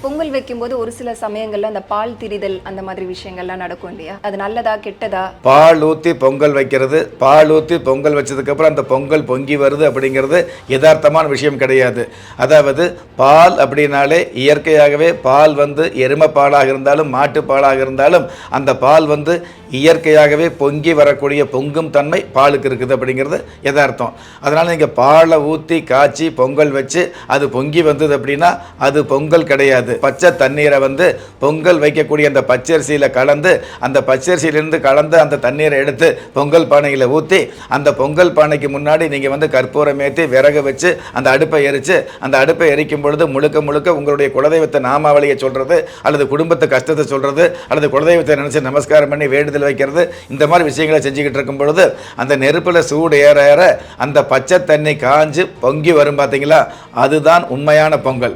பொங்கல் வைக்கும்போது ஒரு சில சமயங்கள்ல அந்த பால் திரிதல் அந்த மாதிரி விஷயங்கள்லாம் நடக்கும் இல்லையா? அது நல்லதா கெட்டதா? பால் ஊற்றி பொங்கல் வைக்கிறது, பால் ஊற்றி பொங்கல் வச்சதுக்கப்புறம் அந்த பொங்கல் பொங்கி வருது அப்படிங்கிறது யதார்த்தமான விஷயம் கிடையாது. அதாவது பால் அப்படின்னாலே இயற்கையாகவே பால் வந்து எருமை பாலாக இருந்தாலும் மாட்டு பாலாக இருந்தாலும் அந்த பால் வந்து இயற்கையாகவே பொங்கி வரக்கூடிய பொங்கும் தன்மை பாலுக்கு இருக்குது அப்படிங்கிறது யதார்த்தம். அதனால் நீங்கள் பாலை ஊற்றி காய்ச்சி பொங்கல் வச்சு அது பொங்கி வந்தது அப்படின்னா அது பொங்கல் கிடையாது. பச்சை தண்ணீரை வந்து பொங்கல் வைக்கக்கூடிய அந்த பச்சரிசியில் கலந்து அந்த பச்சரிசியிலிருந்து கலந்து அந்த தண்ணீரை எடுத்து பொங்கல் பானையில் ஊற்றி அந்த பொங்கல் பானைக்கு முன்னாடி நீங்கள் வந்து கற்பூரம் ஏற்றி விறகு வச்சு அந்த அடுப்பை எரித்து அந்த அடுப்பை எரிக்கும் பொழுது முழுக்க முழுக்க உங்களுடைய குலதெய்வத்தை நாமாவளியை சொல்கிறது அல்லது குடும்பத்தை கஷ்டத்தை சொல்கிறது அல்லது குலதெய்வத்தை நினச்சி நமஸ்காரம் பண்ணி வேண்டுதல் வைக்கிறது, இந்த மாதிரி விஷயங்களை செஞ்சுக்கிட்டு இருக்கும் பொழுது அந்த நெருப்பில் சூடு ஏற ஏற அந்த பச்சை தண்ணி காஞ்சு பொங்கி வரும் பார்த்தீங்களா, அதுதான் உண்மையான பொங்கல்.